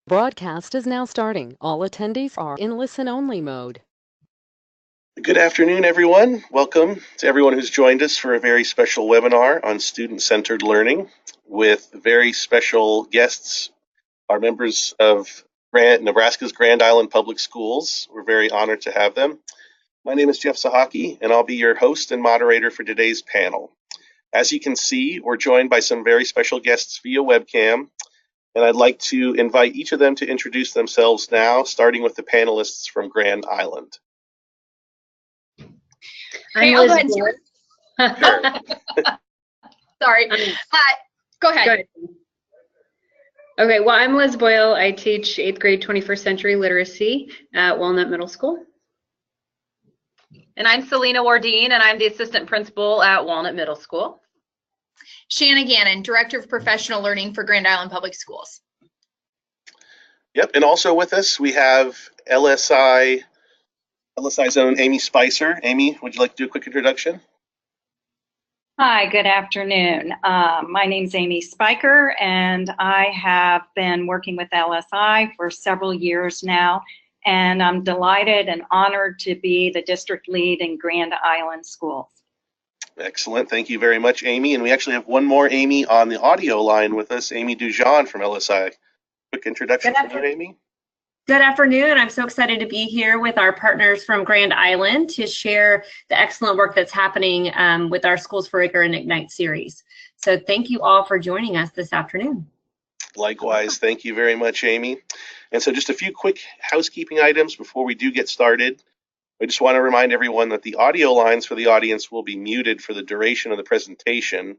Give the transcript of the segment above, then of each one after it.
Broadcast is now starting. All attendees are in listen-only mode. Good afternoon, everyone. Welcome to everyone who's joined us for a very special webinar on student-centered learning with very special guests, our members of Nebraska's Grand Island Public Schools. We're very honored to have them. My name is Jeff Sahaki, and I'll be your host and moderator for today's panel. As you can see, we're joined by some very special guests via webcam, and I'd like to invite each of them to introduce themselves now, starting with the panelists from Grand Island. Okay, I'll go ahead and start. Sorry. Go ahead. Okay, well, I'm Liz Boyle. I teach 8th grade 21st century literacy at Walnut Middle School. And I'm Selena Wardeen, and I'm the assistant principal at Walnut Middle School. Shanna Gannon, Director of Professional Learning for Grand Island Public Schools. Yep, and also with us we have LSI's own Amy Spicer. Amy, would you like to do a quick introduction? Hi, good afternoon. My name's Amy Spiker, and I have been working with LSI for several years now, and I'm delighted and honored to be the district lead in Grand Island Schools. Excellent. Thank you very much, Amy. And we actually have one more Amy on the audio line with us, Amy Dujon from LSI. Quick introduction from you, Amy. Good afternoon. I'm so excited to be here with our partners from Grand Island to share the excellent work that's happening with our Schools for Rigor and Ignite series. So thank you all for joining us this afternoon. Likewise. Thank you very much, Amy. And so just a few quick housekeeping items before we do get started. I just want to remind everyone that the audio lines for the audience will be muted for the duration of the presentation,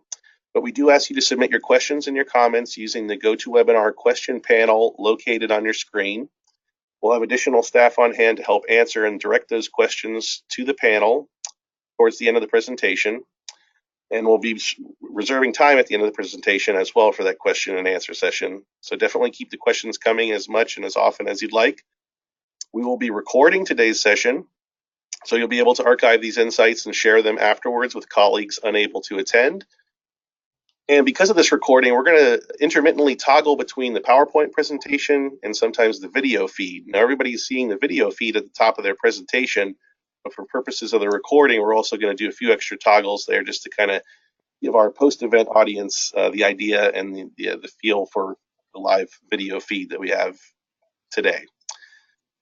but we do ask you to submit your questions and your comments using the GoToWebinar question panel located on your screen. We'll have additional staff on hand to help answer and direct those questions to the panel towards the end of the presentation, and we'll be reserving time at the end of the presentation as well for that question and answer session. So definitely keep the questions coming as much and as often as you'd like. We will be recording today's session, so you'll be able to archive these insights and share them afterwards with colleagues unable to attend. And because of this recording, we're going to intermittently toggle between the PowerPoint presentation and sometimes the video feed. Now, everybody's seeing the video feed at the top of their presentation, but for purposes of the recording, we're also going to do a few extra toggles there just to kind of give our post-event audience the idea and the feel for the live video feed that we have today.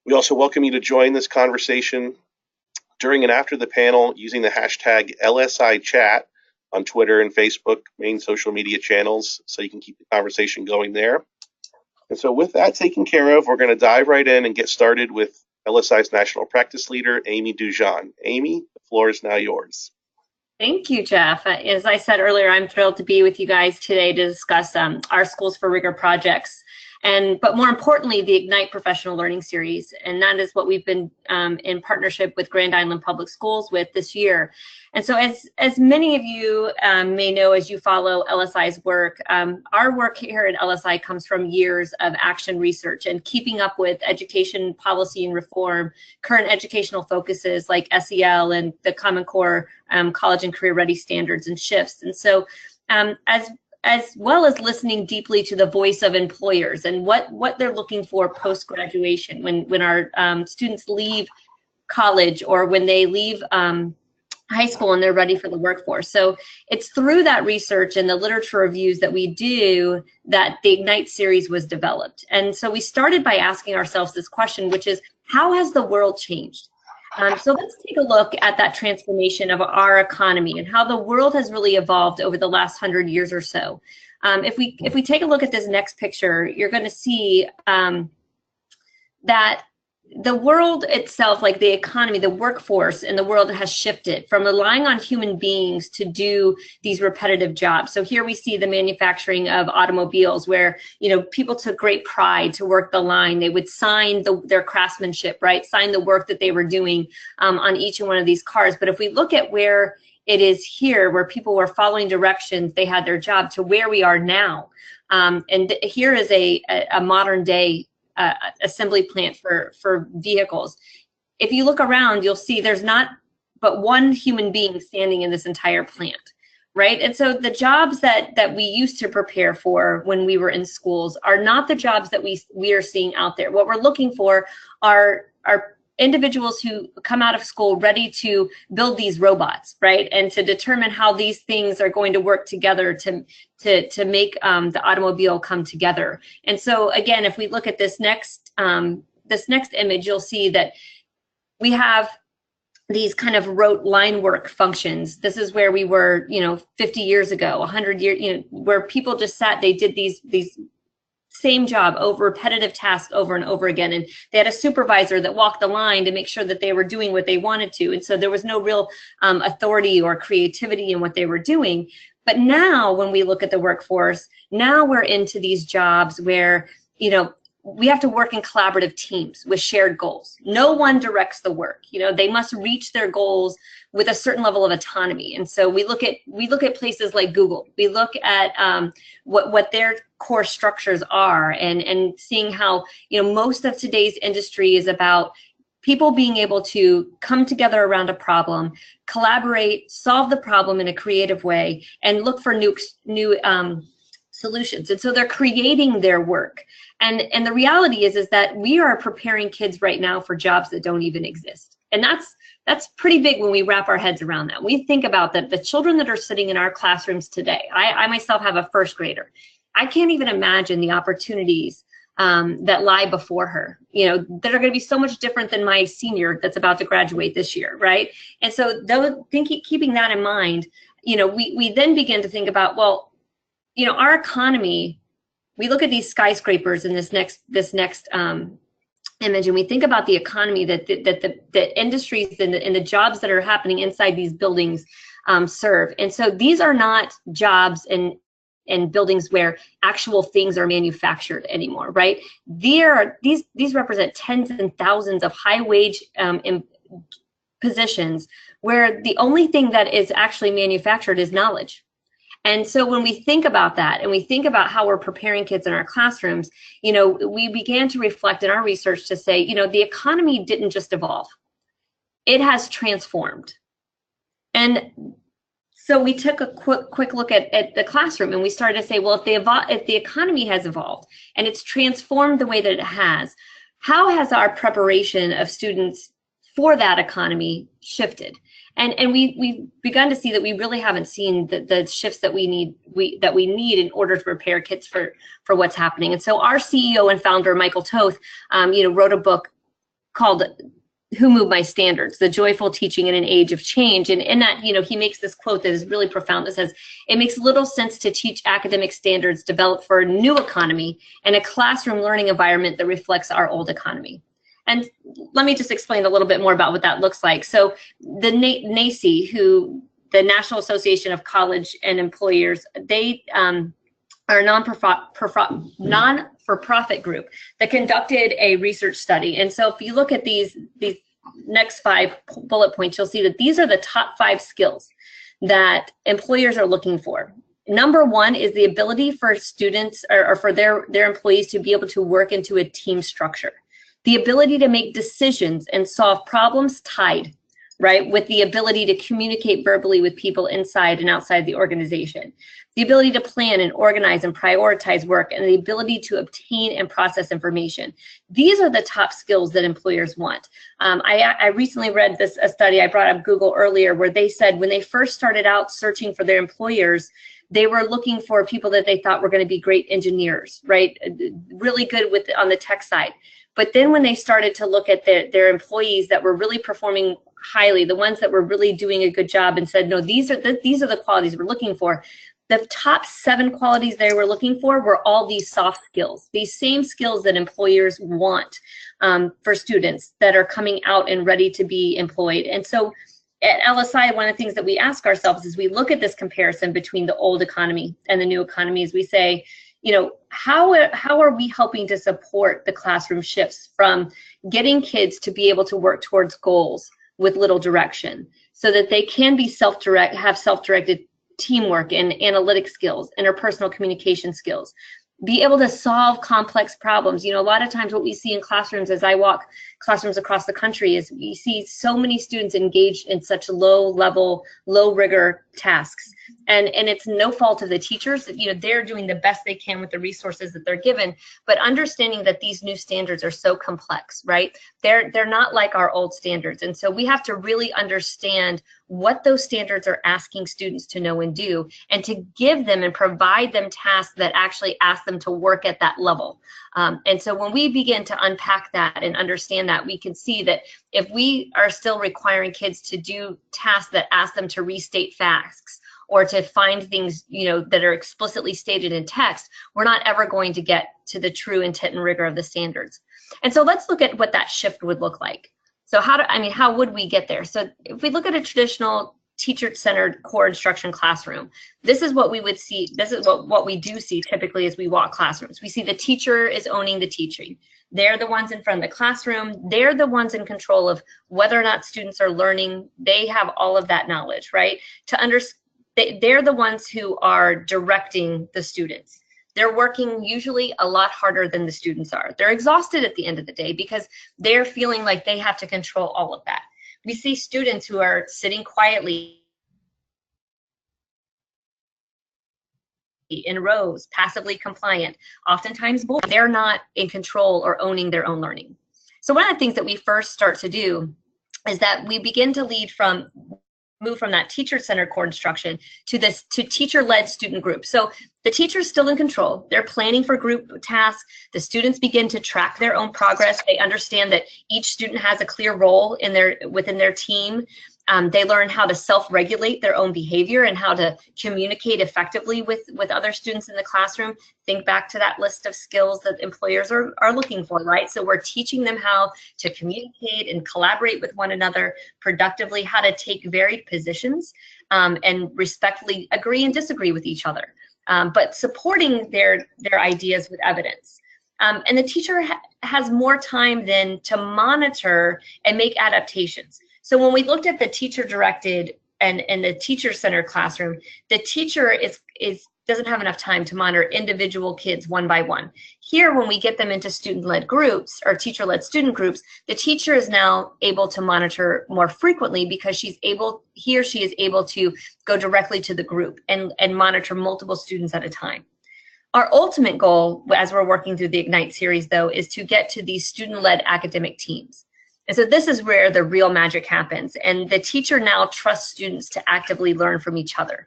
We also welcome you to join this conversation during and after the panel using the hashtag LSI chat on Twitter and Facebook, main social media channels, so you can keep the conversation going there. And so with that taken care of, we're going to dive right in and get started with LSI's National Practice Leader, Amy Dujon. Amy, the floor is now yours. Thank you, Jeff. As I said earlier, I'm thrilled to be with you guys today to discuss our Schools for Rigor projects. But more importantly, the Ignite Professional Learning Series, and that is what we've been in partnership with Grand Island Public Schools with this year. And so as many of you may know as you follow LSI's work, our work here at LSI comes from years of action research and keeping up with education policy and reform, current educational focuses like SEL and the Common Core college and career ready standards and shifts. And so as well as listening deeply to the voice of employers and what they're looking for post-graduation when our students leave college or when they leave high school and they're ready for the workforce. So it's through that research and the literature reviews that we do that the Ignite series was developed. And so we started by asking ourselves this question, which is, how has the world changed? So let's take a look at that transformation of our economy and how the world has really evolved over the last 100 years or so. If we take a look at this next picture, you're going to see that the world itself, like the economy, the workforce in the world has shifted from relying on human beings to do these repetitive jobs. So here we see the manufacturing of automobiles where, people took great pride to work the line. They would sign their craftsmanship, right? Sign the work that they were doing on each one of these cars. But if we look at where it is here, where people were following directions, they had their job, to where we are now. And here is a modern day assembly plant for vehicles. If you look around, you'll see there's not but one human being standing in this entire plant, right? And so the jobs that we used to prepare for when we were in schools are not the jobs that we are seeing out there. What we're looking for are individuals who come out of school ready to build these robots, right? And to determine how these things are going to work together to make the automobile come together. And so again, if we look at this next image, you'll see that we have these kind of rote line work functions. This is where we were, 50 years ago, 100 years, where people just sat, they did these same job over repetitive tasks over and over again. And they had a supervisor that walked the line to make sure that they were doing what they wanted to. And so there was no real authority or creativity in what they were doing. But now when we look at the workforce, now we're into these jobs where, we have to work in collaborative teams with shared goals. No one directs the work. They must reach their goals with a certain level of autonomy. And so we look at places like Google. We look at what their core structures are, and seeing how most of today's industry is about people being able to come together around a problem, collaborate, solve the problem in a creative way, and look for new solutions. And so they're creating their work. And the reality is that we are preparing kids right now for jobs that don't even exist. And that's pretty big when we wrap our heads around that. We think about that the children that are sitting in our classrooms today. I myself have a first grader. I can't even imagine the opportunities that lie before her, that are going to be so much different than my senior that's about to graduate this year, right? And so keeping that in mind, we then begin to think about, well, our economy. We look at these skyscrapers in this next image, and we think about the economy that the industries and the jobs that are happening inside these buildings serve. And so these are not jobs in buildings where actual things are manufactured anymore, right? These represent tens and thousands of high wage positions where the only thing that is actually manufactured is knowledge. And so when we think about that, and we think about how we're preparing kids in our classrooms, we began to reflect in our research to say, the economy didn't just evolve, it has transformed. And so we took a quick look at the classroom, and we started to say, well, if the economy has evolved and it's transformed the way that it has, how has our preparation of students for that economy shifted? And we've begun to see that we really haven't seen the shifts that we need in order to prepare kids for what's happening. And so our CEO and founder, Michael Toth, wrote a book called Who Moved My Standards? The Joyful Teaching in an Age of Change. And in that, he makes this quote that is really profound that says, it makes little sense to teach academic standards developed for a new economy and a classroom learning environment that reflects our old economy. And let me just explain a little bit more about what that looks like. So the NACE, the National Association of College and Employers, they are a non-for-profit group that conducted a research study. And so if you look at these next 5 bullet points, you'll see that these are the top 5 skills that employers are looking for. Number 1 is the ability for students or for their employees to be able to work into a team structure. The ability to make decisions and solve problems tied, right, with the ability to communicate verbally with people inside and outside the organization. The ability to plan and organize and prioritize work, and the ability to obtain and process information. These are the top skills that employers want. I recently read a study, I brought up Google earlier, where they said when they first started out searching for their employers, they were looking for people that they thought were going to be great engineers, right, really good on the tech side. But then when they started to look at their employees that were really performing highly, the ones that were really doing a good job, and said, no, these are the qualities we're looking for. The top 7 qualities they were looking for were all these soft skills, these same skills that employers want for students that are coming out and ready to be employed. And so at LSI, one of the things that we ask ourselves is we look at this comparison between the old economy and the new economy, as we say, how are we helping to support the classroom shifts from getting kids to be able to work towards goals with little direction so that they can be have self-directed teamwork and analytic skills, interpersonal communication skills, be able to solve complex problems. A lot of times what we see in classrooms as I walk classrooms across the country is we see so many students engaged in such low level, low rigor tasks And it's no fault of the teachers. You know, they're doing the best they can with the resources that they're given, but understanding that these new standards are so complex, right? They're not like our old standards. And so we have to really understand what those standards are asking students to know and do, and to give them and provide them tasks that actually ask them to work at that level. And so when we begin to unpack that and understand that, we can see that if we are still requiring kids to do tasks that ask them to restate facts or to find things, you know, that are explicitly stated in text, we're not ever going to get to the true intent and rigor of the standards. And so let's look at what that shift would look like. So how would we get there? So if we look at a traditional teacher-centered core instruction classroom, this is what we would see. This is what we do see typically as we walk classrooms. We see the teacher is owning the teaching. They're the ones in front of the classroom. They're the ones in control of whether or not students are learning. They have all of that knowledge, right? They're the ones who are directing the students. They're working usually a lot harder than the students are. They're exhausted at the end of the day because they're feeling like they have to control all of that. We see students who are sitting quietly in rows, passively compliant, oftentimes bored. They're not in control or owning their own learning. So one of the things that we first start to do is that we begin to move from that teacher-centered core instruction to teacher-led student groups. So the teacher's still in control. They're planning for group tasks. The students begin to track their own progress. They understand that each student has a clear role within their team. They learn how to self-regulate their own behavior and how to communicate effectively with other students in the classroom. Think back to that list of skills that employers are looking for, right? So we're teaching them how to communicate and collaborate with one another productively, how to take varied positions and respectfully agree and disagree with each other, but supporting their ideas with evidence. And the teacher has more time then to monitor and make adaptations. So when we looked at the teacher-directed and the teacher-centered classroom, the teacher doesn't have enough time to monitor individual kids one by one. Here, when we get them into student-led groups or teacher-led student groups, the teacher is now able to monitor more frequently because he or she is able to go directly to the group and monitor multiple students at a time. Our ultimate goal, as we're working through the Ignite series, though, is to get to these student-led academic teams. And so this is where the real magic happens. And the teacher now trusts students to actively learn from each other.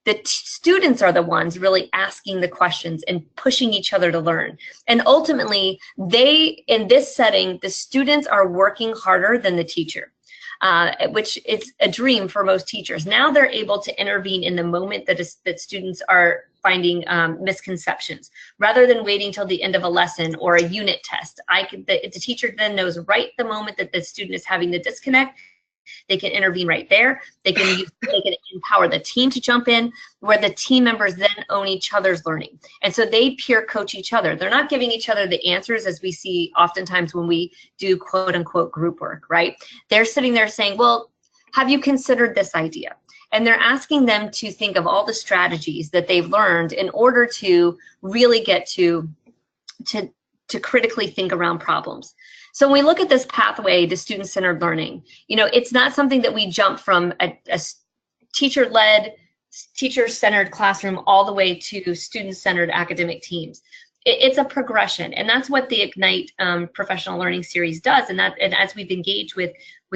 The students are the ones really asking the questions and pushing each other to learn. And ultimately, in this setting, the students are working harder than the teacher, which is a dream for most teachers. Now they're able to intervene in the moment that students are finding misconceptions, rather than waiting till the end of a lesson or a unit test. The teacher then knows right the moment that the student is having the disconnect. They can intervene right there. They can empower the team to jump in, where the team members then own each other's learning. And so they peer coach each other. They're not giving each other the answers as we see oftentimes when we do quote unquote group work, right? They're sitting there saying, well, have you considered this idea? And they're asking them to think of all the strategies that they've learned in order to really get to critically think around problems. So when we look at this pathway to student-centered learning, you know, it's not something that we jump from a teacher-led, teacher-centered classroom all the way to student-centered academic teams. It's a progression, and that's what the Ignite Professional Learning Series does. And as we've engaged with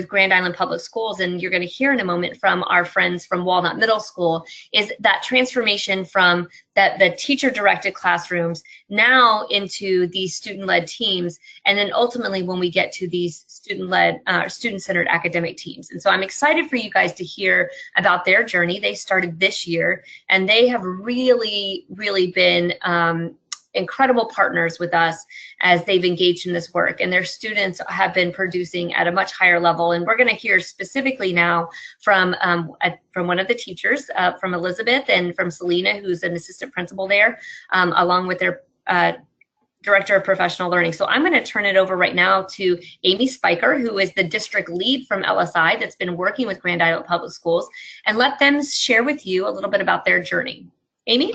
Grand Island Public Schools, and you're going to hear in a moment from our friends from Walnut Middle School, is that transformation from the teacher-directed classrooms now into these student-led teams, and then ultimately when we get to these student-led, student-centered academic teams. And so I'm excited for you guys to hear about their journey. They started this year, and they have really, really been incredible partners with us as they've engaged in this work, and their students have been producing at a much higher level. And we're going to hear specifically now from one of the teachers, from Elizabeth, and from Selena, who's an assistant principal there, along with their Director of Professional Learning. So I'm going to turn it over right now to Amy Spiker, who is the district lead from LSI that's been working with Grand Island Public Schools, and let them share with you a little bit about their journey. Amy?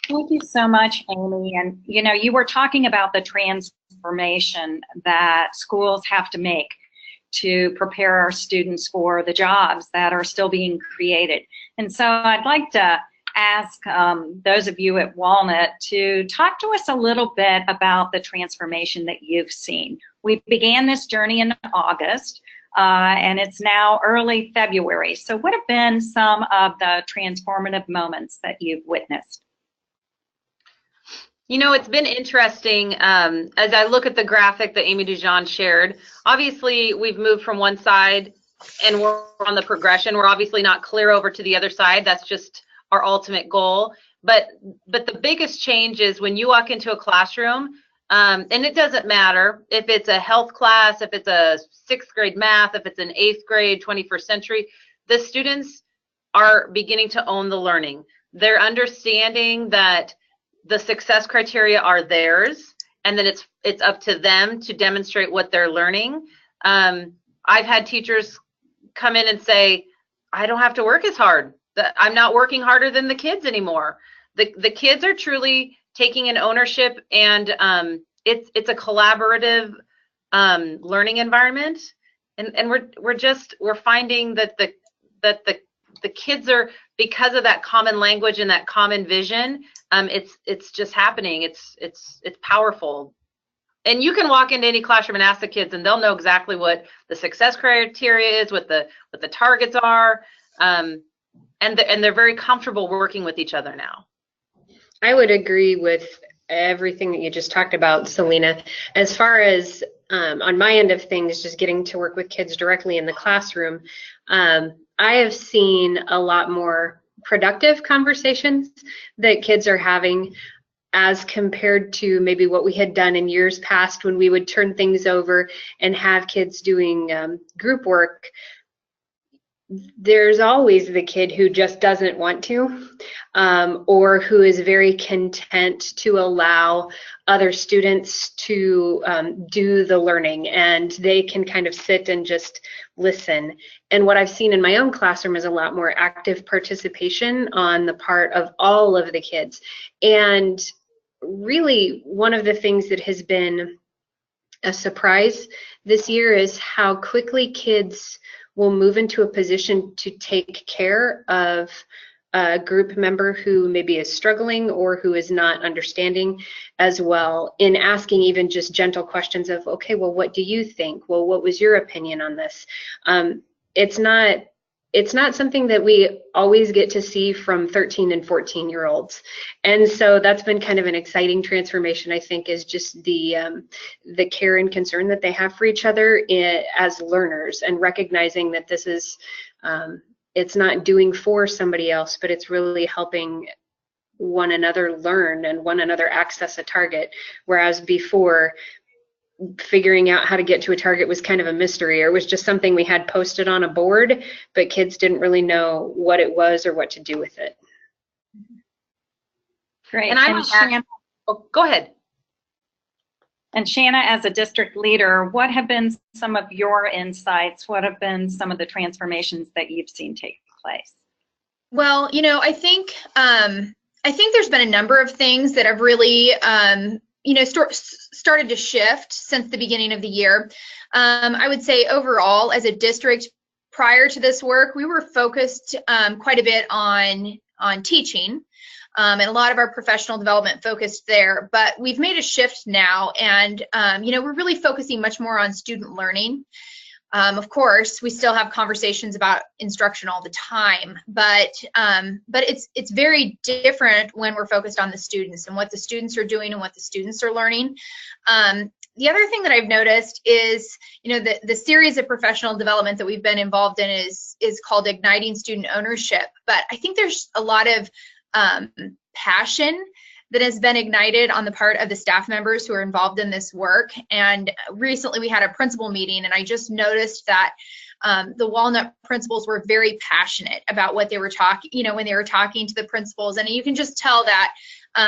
Thank you so much, Amy. And you know, you were talking about the transformation that schools have to make. to prepare our students for the jobs that are still being created. And so I'd like to ask those of you at Walnut to talk to us a little bit about the transformation that you've seen. We began this journey in August, and it's now early February. So what have been some of the transformative moments that you've witnessed? You know, it's been interesting as I look at the graphic that Amy Dujon shared. Obviously, we've moved from one side and we're on the progression. We're obviously not clear over to the other side. That's just our ultimate goal. But the biggest change is when you walk into a classroom, and it doesn't matter if it's a health class, if it's a 6th grade math, if it's an 8th grade 21st century, the students are beginning to own the learning. They're understanding that the success criteria are theirs, and then it's up to them to demonstrate what they're learning. I've had teachers come in and say, I don't have to work as hard. I'm not working harder than the kids anymore. The kids are truly taking an ownership, and it's a collaborative learning environment, and we're finding that the kids are, because of that common language and that common vision, it's just happening. It's powerful. And you can walk into any classroom and ask the kids, and they'll know exactly what the success criteria is, what the targets are, and they're very comfortable working with each other now. I would agree with everything that you just talked about, Selena. As far as on my end of things, just getting to work with kids directly in the classroom, I have seen a lot more productive conversations that kids are having as compared to maybe what we had done in years past when we would turn things over and have kids doing group work. There's always the kid who just doesn't want to, or who is very content to allow other students to do the learning, and they can kind of sit and just listen. And what I've seen in my own classroom is a lot more active participation on the part of all of the kids. And really, one of the things that has been a surprise this year is how quickly kids will move into a position to take care of a group member who maybe is struggling or who is not understanding as well, in asking even just gentle questions of, okay, well, what do you think? Well, what was your opinion on this? It's not something that we always get to see from 13 and 14-year-olds. And so that's been kind of an exciting transformation, I think, is just the care and concern that they have for each other as learners, and recognizing that this is, it's not doing for somebody else, but it's really helping one another learn and one another access a target. Whereas before, figuring out how to get to a target was kind of a mystery, or was just something we had posted on a board, but kids didn't really know what it was or what to do with it. Great. And Shanna, go ahead. And Shanna, as a district leader, what have been some of your insights? What have been some of the transformations that you've seen take place? Well, you know, I think there's been a number of things that have really started to shift since the beginning of the year. I would say overall, as a district, prior to this work, we were focused quite a bit on teaching, and a lot of our professional development focused there. But we've made a shift now, and we're really focusing much more on student learning. Of course, we still have conversations about instruction all the time, but it's very different when we're focused on the students and what the students are doing and what the students are learning. The other thing that I've noticed is, the series of professional development that we've been involved in is called Igniting Student Ownership. But I think there's a lot of passion that has been ignited on the part of the staff members who are involved in this work. And recently we had a principal meeting, and I just noticed that the Walnut principals were very passionate about what they were talking, when they were talking to the principals. And you can just tell that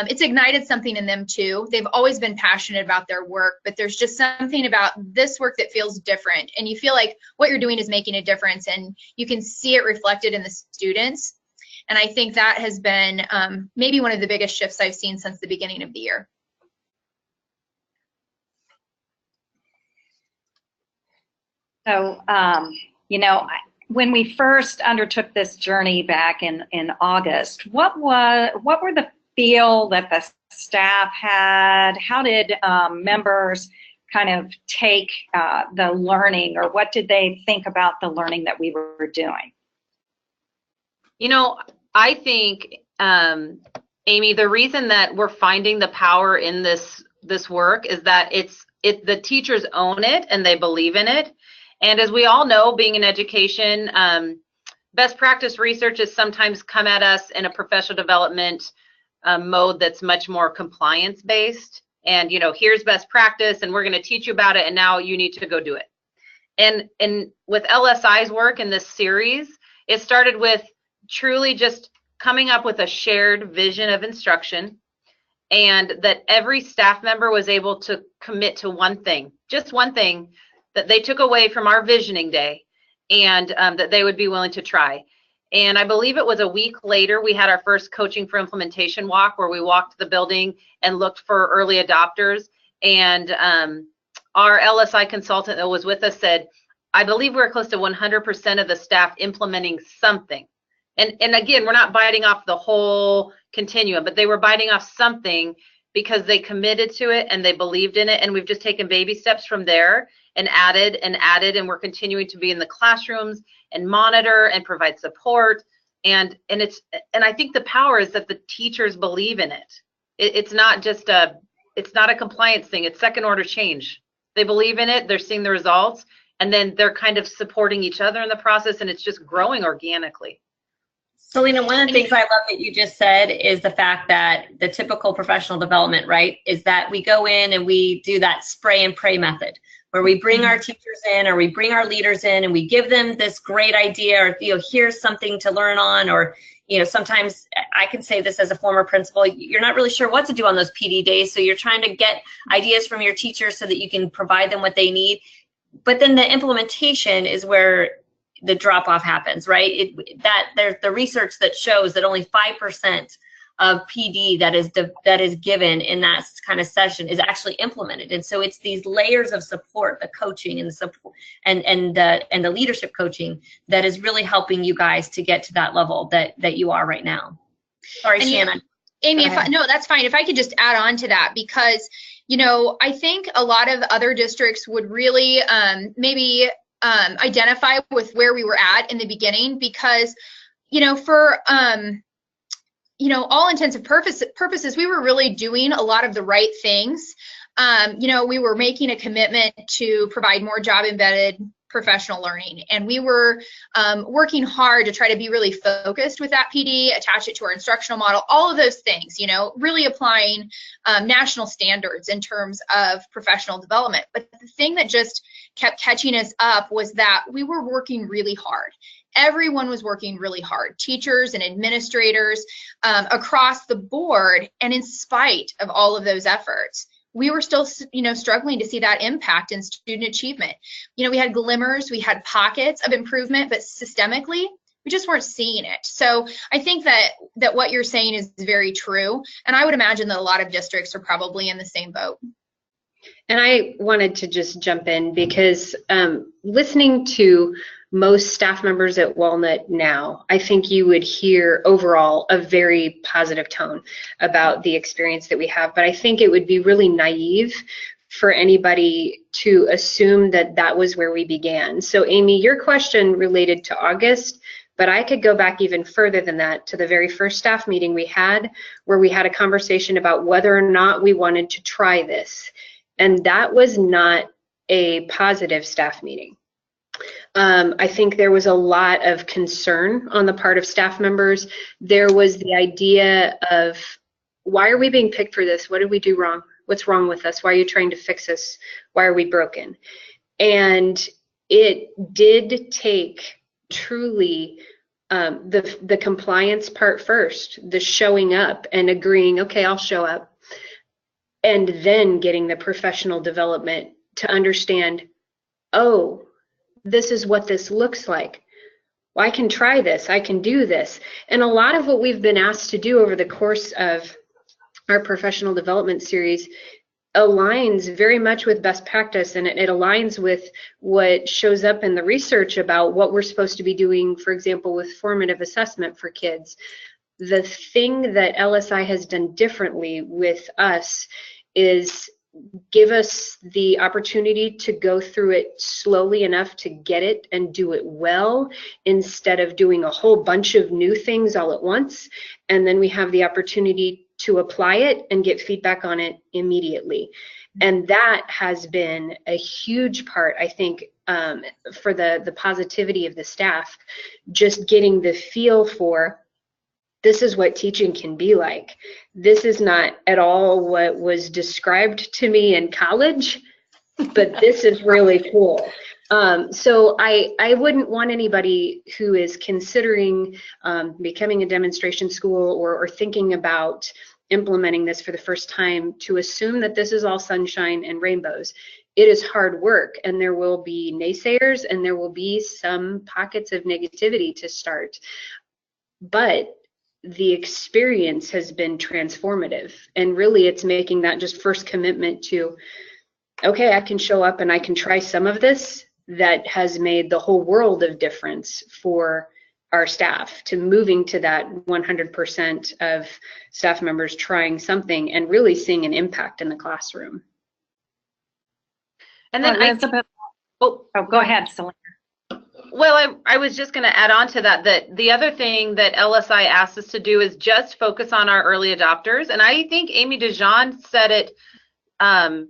it's ignited something in them too. They've always been passionate about their work, but there's just something about this work that feels different. And you feel like what you're doing is making a difference, and you can see it reflected in the students. And I think that has been maybe one of the biggest shifts I've seen since the beginning of the year. So, when we first undertook this journey back in August, what were the feel that the staff had? How did members kind of take the learning, or what did they think about the learning that we were doing? I think, Amy, the reason that we're finding the power in this work is that the teachers own it and they believe in it. And as we all know, being in education, best practice research has sometimes come at us in a professional development mode that's much more compliance based. And here's best practice, and we're going to teach you about it, and now you need to go do it. And with LSI's work in this series, it started with truly just coming up with a shared vision of instruction, and that every staff member was able to commit to one thing, just one thing that they took away from our visioning day, and that they would be willing to try. And I believe it was a week later, we had our first Coaching for Implementation walk, where we walked the building and looked for early adopters. And our LSI consultant that was with us said, I believe we're close to 100% of the staff implementing something. And again, we're not biting off the whole continuum, but they were biting off something because they committed to it and they believed in it. And we've just taken baby steps from there and added, and we're continuing to be in the classrooms and monitor and provide support. And I think the power is that the teachers believe in it. It's not just it's not a compliance thing. It's second order change. They believe in it. They're seeing the results, and then they're kind of supporting each other in the process, and it's just growing organically. Selena, one of the things I love that you just said is the fact that the typical professional development, right, is that we go in and we do that spray and pray method, where we bring our teachers in or we bring our leaders in and we give them this great idea, or here's something to learn on, or sometimes I can say this as a former principal, you're not really sure what to do on those PD days, so you're trying to get ideas from your teachers so that you can provide them what they need. But then the implementation is where the drop-off happens, right? There's the research that shows that only 5% of PD that is given in that kind of session is actually implemented. And so it's these layers of support, the coaching and the support and the leadership coaching that is really helping you guys to get to that level that you are right now. Sorry, Shannon. Amy, no, that's fine. If I could just add on to that, because I think a lot of other districts would really maybe identify with where we were at in the beginning, because for all intents and purposes, we were really doing a lot of the right things. We were making a commitment to provide more job embedded professional learning, and we were working hard to try to be really focused with that PD, attach it to our instructional model, all of those things, really applying national standards in terms of professional development. But the thing that just kept catching us up was that we were working really hard. Everyone was working really hard, teachers and administrators across the board. And in spite of all of those efforts, we were still, struggling to see that impact in student achievement. We had glimmers, we had pockets of improvement, but systemically, we just weren't seeing it. So I think that what you're saying is very true. And I would imagine that a lot of districts are probably in the same boat. And I wanted to just jump in because listening to most staff members at Walnut now, I think you would hear overall a very positive tone about the experience that we have. But I think it would be really naive for anybody to assume that that was where we began. So Amy, your question related to August, but I could go back even further than that to the very first staff meeting we had, where we had a conversation about whether or not we wanted to try this. And that was not a positive staff meeting. I think there was a lot of concern on the part of staff members. There was the idea of, why are we being picked for this? What did we do wrong? What's wrong with us? Why are you trying to fix us? Why are we broken? And it did take truly the compliance part first, the showing up and agreeing, okay, I'll show up. And then getting the professional development to understand, oh, this is what this looks like. Well, I can try this, I can do this. And a lot of what we've been asked to do over the course of our professional development series aligns very much with best practice, and it aligns with what shows up in the research about what we're supposed to be doing, for example, with formative assessment for kids. The thing that LSI has done differently with us is give us the opportunity to go through it slowly enough to get it and do it well, instead of doing a whole bunch of new things all at once. And then we have the opportunity to apply it and get feedback on it immediately. And that has been a huge part, I think, for the positivity of the staff, just getting the feel for, this is what teaching can be like. This is not at all what was described to me in college, but this is really cool. So I wouldn't want anybody who is considering becoming a demonstration school or thinking about implementing this for the first time to assume that this is all sunshine and rainbows. It is hard work, and there will be naysayers, and there will be some pockets of negativity to start. But the experience has been transformative, and really it's making that just first commitment to, okay, I can show up and I can try some of this, that has made the whole world of difference for our staff, to moving to that 100% of staff members trying something and really seeing an impact in the classroom. And then Elizabeth, go ahead, Selena. Well, I was just going to add on to that, that the other thing that LSI asked us to do is just focus on our early adopters. And I think Amy DeJean said it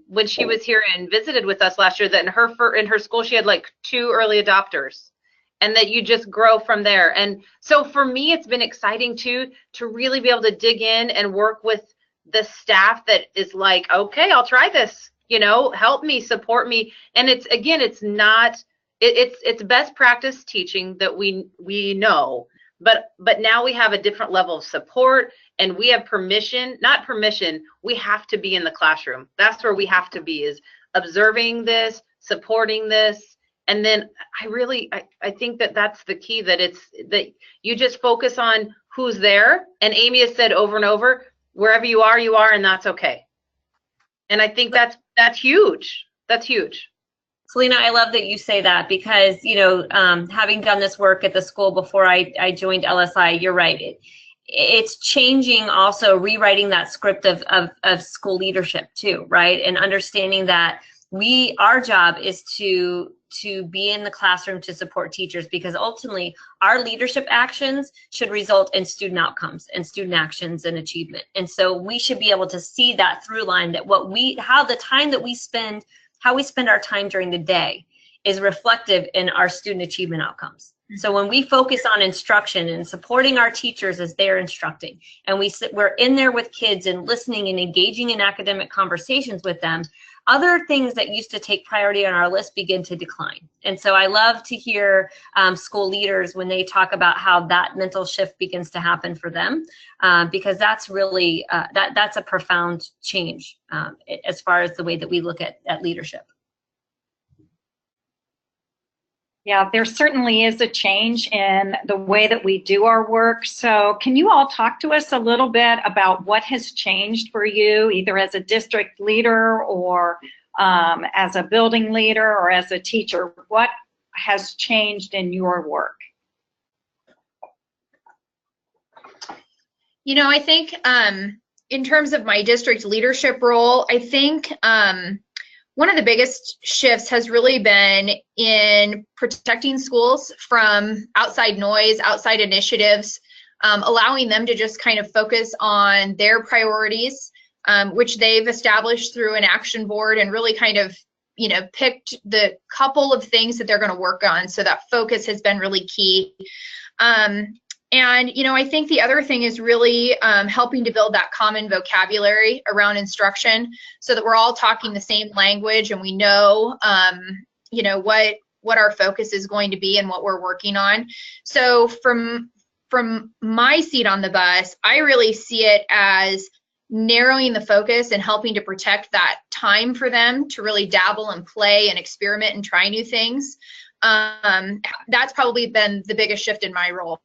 when she was here and visited with us last year, that in her school she had like 2 early adopters, and that you just grow from there. And so for me, it's been exciting too, to really be able to dig in and work with the staff that is like, okay, I'll try this, you know, help me, support me. And it's, again, it's not, it's best practice teaching that we know, but now we have a different level of support, and we have permission, not permission, we have to be in the classroom. That's where we have to be, is observing this, supporting this. And then I think that that's the key, that it's that you just focus on who's there. And Amy has said over and over, wherever you are, and that's okay. And I think that's huge. That's huge. Selena, I love that you say that, because, you know, having done this work at the school before I joined LSI, you're right. It's changing, also rewriting that script of school leadership too, right? And understanding that our job is to be in the classroom to support teachers, because ultimately our leadership actions should result in student outcomes and student actions and achievement. And so we should be able to see that through line, that how the time that we spend, how we spend our time during the day is reflective in our student achievement outcomes. So when we focus on instruction and supporting our teachers as they're instructing, and we're in there with kids and listening and engaging in academic conversations with them, other things that used to take priority on our list begin to decline. And so I love to hear school leaders when they talk about how that mental shift begins to happen for them, because that's really, that's a profound change as far as the way that we look at leadership. Yeah, there certainly is a change in the way that we do our work. So can you all talk to us a little bit about what has changed for you, either as a district leader or as a building leader or as a teacher? What has changed in your work? You know, I think in terms of my district leadership role, I think one of the biggest shifts has really been in protecting schools from outside noise, outside initiatives, allowing them to just kind of focus on their priorities, which they've established through an action board, and really kind of, you know, picked the couple of things that they're going to work on. So that focus has been really key. And, you know, I think the other thing is really helping to build that common vocabulary around instruction, so that we're all talking the same language, and we know, you know, what our focus is going to be and what we're working on. So from my seat on the bus, I really see it as narrowing the focus and helping to protect that time for them to really dabble and play and experiment and try new things. That's probably been the biggest shift in my role.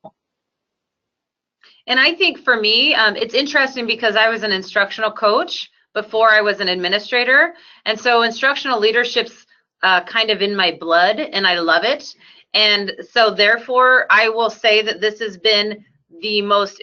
And I think for me, it's interesting because I was an instructional coach before I was an administrator. And so instructional leadership's kind of in my blood, and I love it. And so therefore, I will say that this has been the most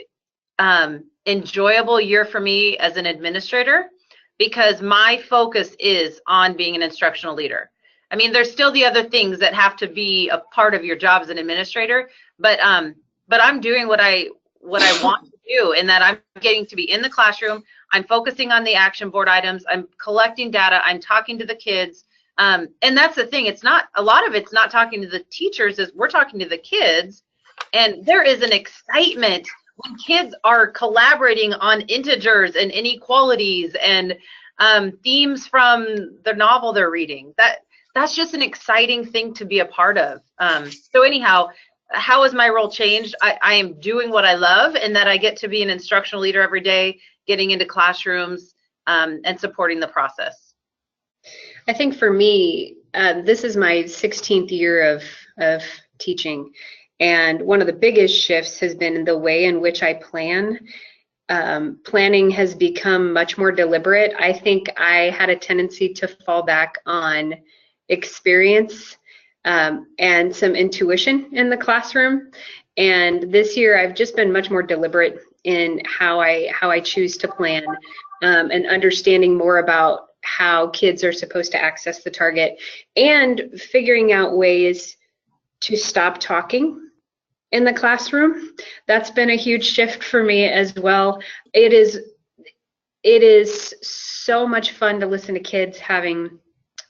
enjoyable year for me as an administrator, because my focus is on being an instructional leader. I mean, there's still the other things that have to be a part of your job as an administrator, but I'm doing what I want to do, in that I'm getting to be in the classroom. I'm focusing on the action board items. I'm collecting data. I'm talking to the kids. And that's the thing. It's not, a lot of it's not talking to the teachers, is we're talking to the kids. And there is an excitement when kids are collaborating on integers and inequalities and themes from the novel they're reading. That's just an exciting thing to be a part of. So anyhow, how has my role changed? I am doing what I love, and that I get to be an instructional leader every day, getting into classrooms and supporting the process. I think for me, this is my 16th year of teaching. And one of the biggest shifts has been the way in which I plan. Planning has become much more deliberate. I think I had a tendency to fall back on experience and some intuition in the classroom. And this year I've just been much more deliberate in how I choose to plan, and understanding more about how kids are supposed to access the target, and figuring out ways to stop talking in the classroom. That's been a huge shift for me as well. It is so much fun to listen to kids having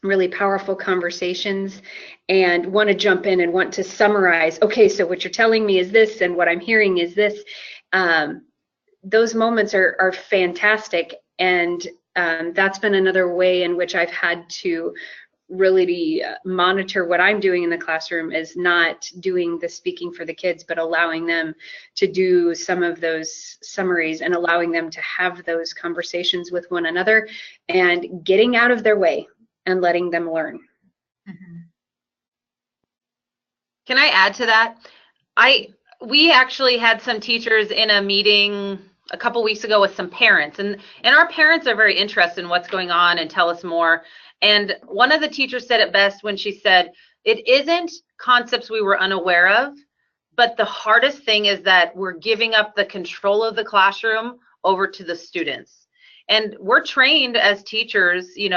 really powerful conversations and want to jump in and want to summarize, okay, so what you're telling me is this, and what I'm hearing is this. Those moments are fantastic, and that's been another way in which I've had to really monitor what I'm doing in the classroom, is not doing the speaking for the kids, but allowing them to do some of those summaries and allowing them to have those conversations with one another and getting out of their way and letting them learn. Mm-hmm. Can I add to that? We actually had some teachers in a meeting a couple weeks ago with some parents, and our parents are very interested in what's going on and tell us more. And one of the teachers said it best when she said, it isn't concepts we were unaware of, but the hardest thing is that we're giving up the control of the classroom over to the students. And we're trained as teachers, in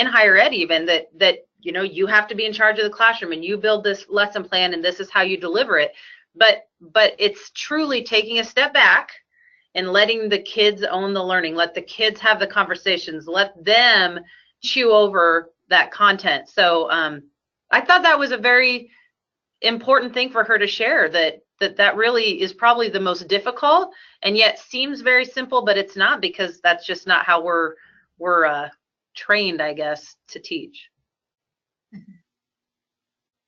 higher ed even, that you have to be in charge of the classroom, and you build this lesson plan, and this is how you deliver it. But it's truly taking a step back and letting the kids own the learning, let the kids have the conversations, let them chew over that content. So I thought that was a very important thing for her to share, that really is probably the most difficult, and yet seems very simple, but it's not, because that's just not how we're trained, I guess, to teach.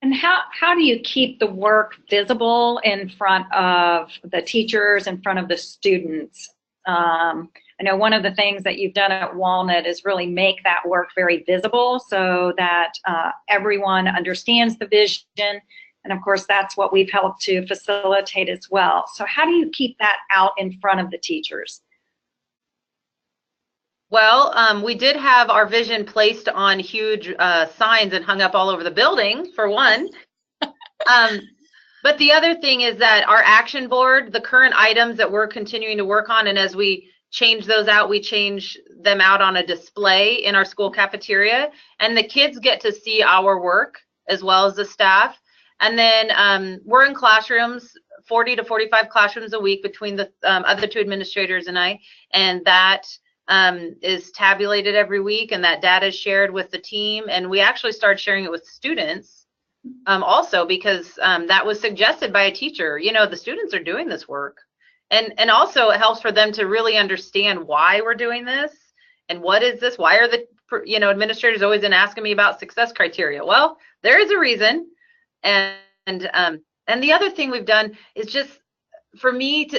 And how do you keep the work visible in front of the teachers, in front of the students? I know one of the things that you've done at Walnut is really make that work very visible, so that everyone understands the vision. And of course, that's what we've helped to facilitate as well. So how do you keep that out in front of the teachers? Well, we did have our vision placed on huge signs and hung up all over the building, for one. But the other thing is that our action board, the current items that we're continuing to work on, and as we change those out, we change them out on a display in our school cafeteria, and the kids get to see our work as well as the staff. And then we're in classrooms, 40 to 45 classrooms a week between the other two administrators and I, and that is tabulated every week, and that data is shared with the team. And we actually started sharing it with students also, because that was suggested by a teacher. The students are doing this work, and also it helps for them to really understand why we're doing this and what is this. Why are the administrators always been asking me about success criteria? Well, there is a reason. And the other thing we've done is just, for me,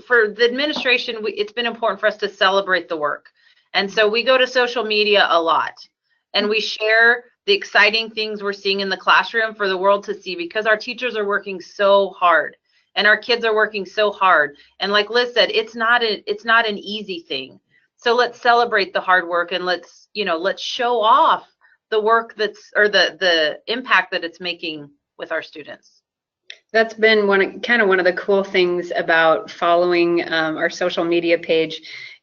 for the administration, it's been important for us to celebrate the work. And so we go to social media a lot, and we share the exciting things we're seeing in the classroom for the world to see, because our teachers are working so hard and our kids are working so hard. And like Liz said, it's not an easy thing. So let's celebrate the hard work, and let's show off the work or the impact that it's making with our students. That's been one of the cool things about following our social media page.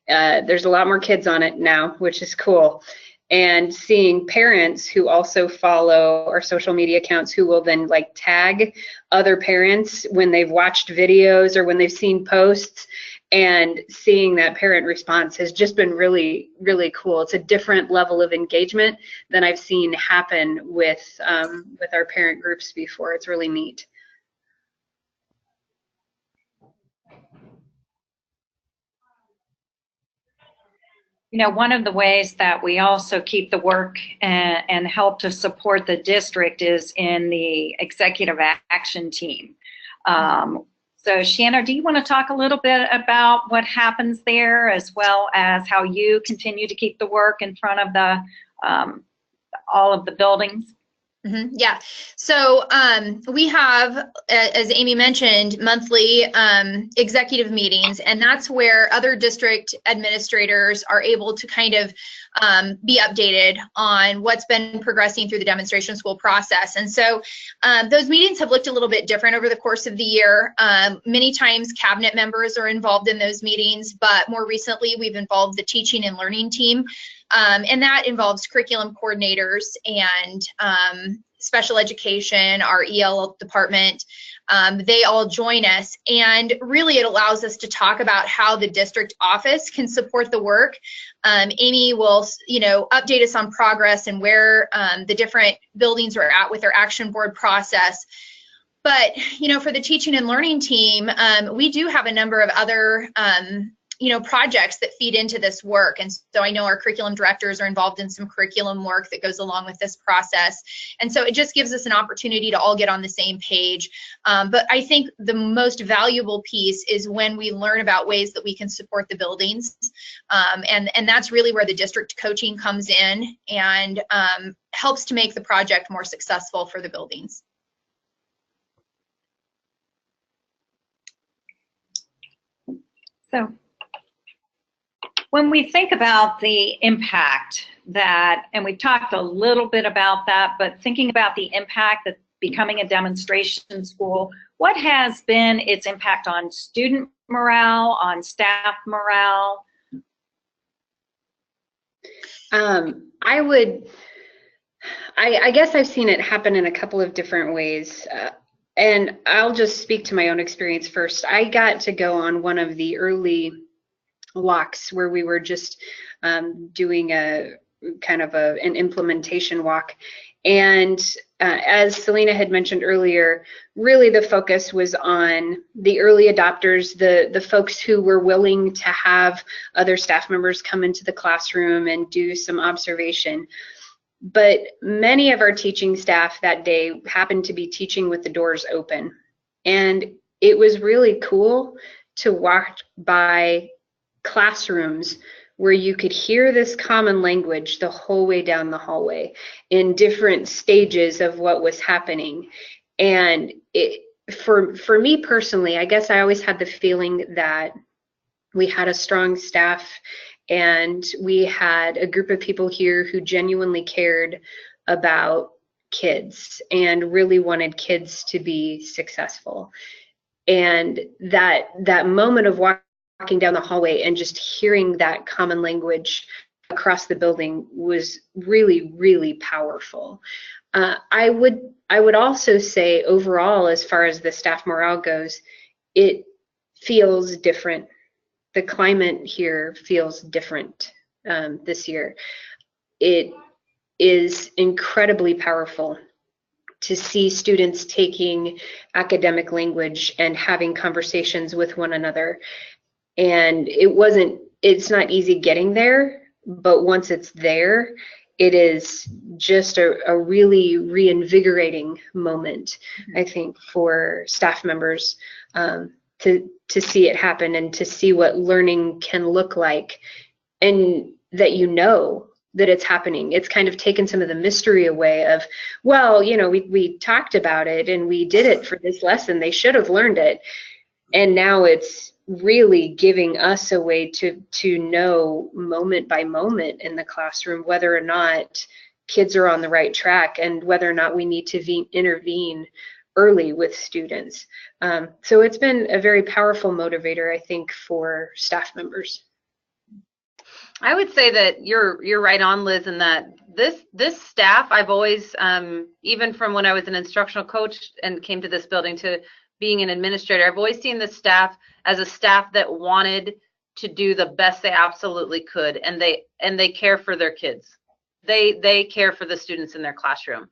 There's a lot more kids on it now, which is cool. And seeing parents who also follow our social media accounts who will then like tag other parents when they've watched videos or when they've seen posts, and seeing that parent response has just been really, really cool. It's a different level of engagement than I've seen happen with our parent groups before. It's really neat. One of the ways that we also keep the work and help to support the district is in the executive action team. So Shanna, do you want to talk a little bit about what happens there, as well as how you continue to keep the work in front of the all of the buildings? Yeah, so we have, as Amy mentioned, monthly executive meetings, and that's where other district administrators are able to kind of be updated on what's been progressing through the demonstration school process. And so those meetings have looked a little bit different over the course of the year. Many times cabinet members are involved in those meetings, but more recently we've involved the teaching and learning team. And that involves curriculum coordinators and special education, our EL department. They all join us, and really it allows us to talk about how the district office can support the work. Amy will, update us on progress and where the different buildings are at with their action board process. But, for the teaching and learning team, we do have a number of other projects that feed into this work. And so I know our curriculum directors are involved in some curriculum work that goes along with this process. And so it just gives us an opportunity to all get on the same page. But I think the most valuable piece is when we learn about ways that we can support the buildings. And that's really where the district coaching comes in and helps to make the project more successful for the buildings. So when we think about the impact and we've talked a little bit about that, but thinking about the impact that becoming a demonstration school, what has been its impact on student morale, on staff morale? I guess I've seen it happen in a couple of different ways. And I'll just speak to my own experience first. I got to go on one of the early walks where we were just doing a kind of an implementation walk. And as Selena had mentioned earlier, really the focus was on the early adopters, the folks who were willing to have other staff members come into the classroom and do some observation. But many of our teaching staff that day happened to be teaching with the doors open. And it was really cool to walk by classrooms where you could hear this common language the whole way down the hallway in different stages of what was happening. And for me personally, I guess I always had the feeling that we had a strong staff and we had a group of people here who genuinely cared about kids and really wanted kids to be successful. And that moment of walking down the hallway and just hearing that common language across the building was really, really powerful. I would also say overall, as far as the staff morale goes, it feels different. The climate here feels different this year. It is incredibly powerful to see students taking academic language and having conversations with one another. And it's not easy getting there, but once it's there, it is just a really reinvigorating moment, I think, for staff members to see it happen and to see what learning can look like, and that that it's happening. It's kind of taken some of the mystery away of, well, we talked about it and we did it for this lesson. They should have learned it. And now it's really giving us a way to know moment by moment in the classroom whether or not kids are on the right track and whether or not we need to intervene early with students. So it's been a very powerful motivator, I think, for staff members. I would say that you're right on, Liz, in that this staff, I've always, even from when I was an instructional coach and came to this building to being an administrator, I've always seen the staff as a staff that wanted to do the best they absolutely could, and they care for their kids. They care for the students in their classroom.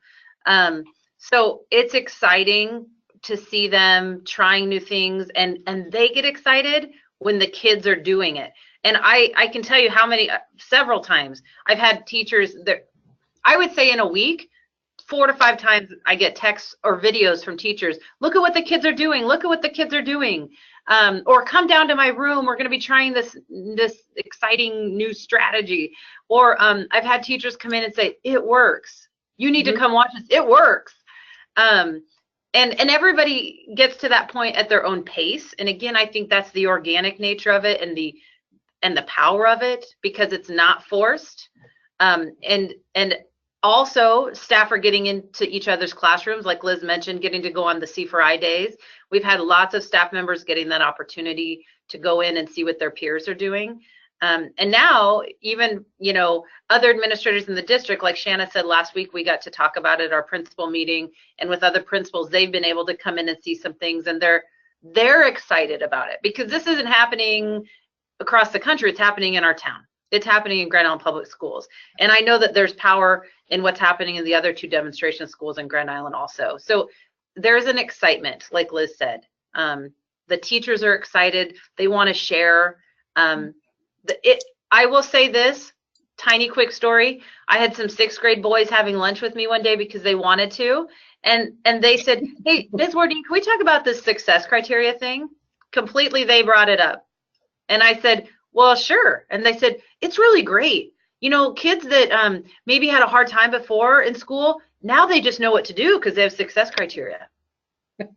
So it's exciting to see them trying new things, and they get excited when the kids are doing it. And I can tell you how many, several times, I've had teachers that, I would say in a week, 4 to 5 times I get texts or videos from teachers. Look at what the kids are doing. Look at what the kids are doing. Or come down to my room. We're going to be trying this exciting new strategy. Or I've had teachers come in and say, it works. You need to come watch this. It works. And everybody gets to that point at their own pace. And again, I think that's the organic nature of it and the power of it, because it's not forced. And also staff are getting into each other's classrooms, like Liz mentioned, getting to go on the C4I days. We've had lots of staff members getting that opportunity to go in and see what their peers are doing. And now even, other administrators in the district, like Shanna said last week, we got to talk about it at our principal meeting, and with other principals, they've been able to come in and see some things, and they're excited about it, because this isn't happening across the country. It's happening in our town. It's happening in Grand Island Public Schools. And I know that there's power in what's happening in the other 2 demonstration schools in Grand Island also. So there's an excitement, like Liz said. The teachers are excited. They want to share. I will say this tiny quick story. I had some 6th grade boys having lunch with me one day because they wanted to. And they said, hey, Ms. Wardine, can we talk about this success criteria thing? Completely, they brought it up. And I said, well, sure. And they said, it's really great. Kids that maybe had a hard time before in school, now they just know what to do because they have success criteria.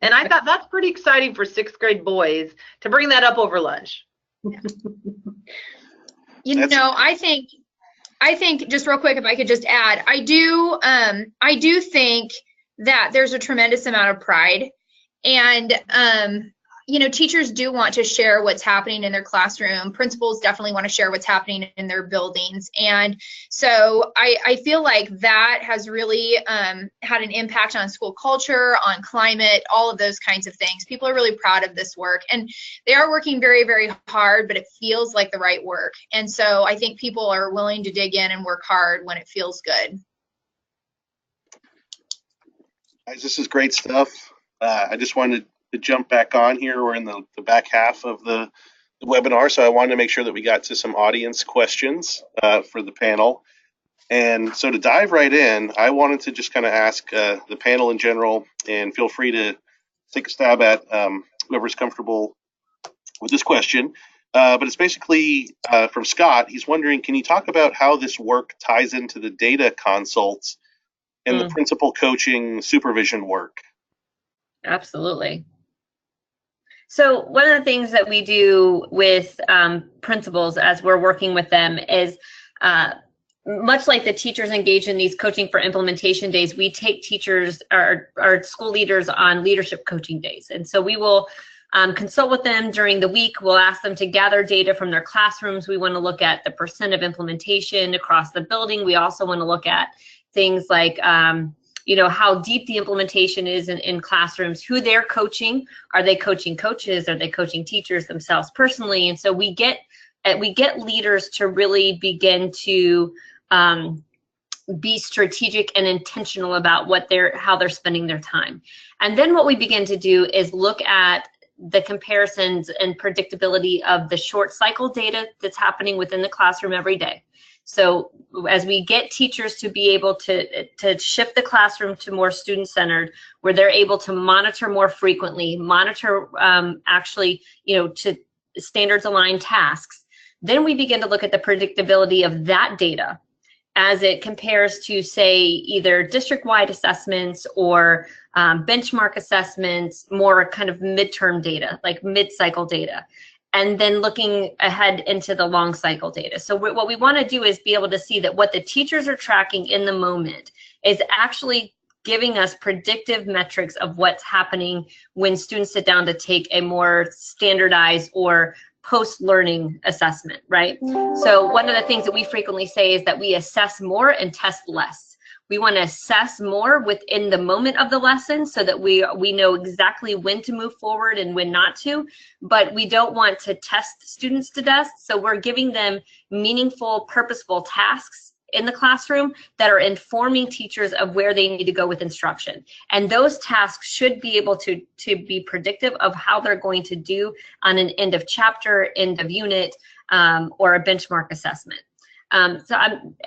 And I thought that's pretty exciting for 6th grade boys to bring that up over lunch. I think just real quick, if I could just add, I do think that there's a tremendous amount of pride, and teachers do want to share what's happening in their classroom. Principals definitely want to share what's happening in their buildings. And so I feel like that has really had an impact on school culture, on climate, all of those kinds of things. People are really proud of this work, and they are working very, very hard, but it feels like the right work. And so I think people are willing to dig in and work hard when it feels good. Guys, this is great stuff. I just wanted to jump back on here. We're in the back half of the webinar, so I wanted to make sure that we got to some audience questions for the panel. And so to dive right in, I wanted to just kind of ask the panel in general, and feel free to take a stab at whoever's comfortable with this question. But it's basically from Scott. He's wondering, can you talk about how this work ties into the data consults and the principal coaching supervision work? Absolutely. So one of the things that we do with principals as we're working with them is, much like the teachers engage in these coaching for implementation days, we take teachers, our school leaders, on leadership coaching days. And so we will consult with them during the week. We'll ask them to gather data from their classrooms. We want to look at the % of implementation across the building. We also want to look at things like how deep the implementation is in classrooms, who they're coaching. Are they coaching coaches? Are they coaching teachers themselves personally? And so we get leaders to really begin to be strategic and intentional about how they're spending their time. And then what we begin to do is look at the comparisons and predictability of the short cycle data that's happening within the classroom every day. So as we get teachers to be able to shift the classroom to more student-centered, where they're able to monitor more frequently, monitor to standards-aligned tasks, then we begin to look at the predictability of that data as it compares to, say, either district-wide assessments or benchmark assessments, more kind of midterm data, like mid-cycle data, and then looking ahead into the long cycle data. So what we want to do is be able to see that what the teachers are tracking in the moment is actually giving us predictive metrics of what's happening when students sit down to take a more standardized or post-learning assessment, right? So one of the things that we frequently say is that we assess more and test less. We want to assess more within the moment of the lesson so that we know exactly when to move forward and when not to, but we don't want to test students to death. So we're giving them meaningful, purposeful tasks in the classroom that are informing teachers of where they need to go with instruction. And those tasks should be able to be predictive of how they're going to do on an end of chapter, end of unit, or a benchmark assessment.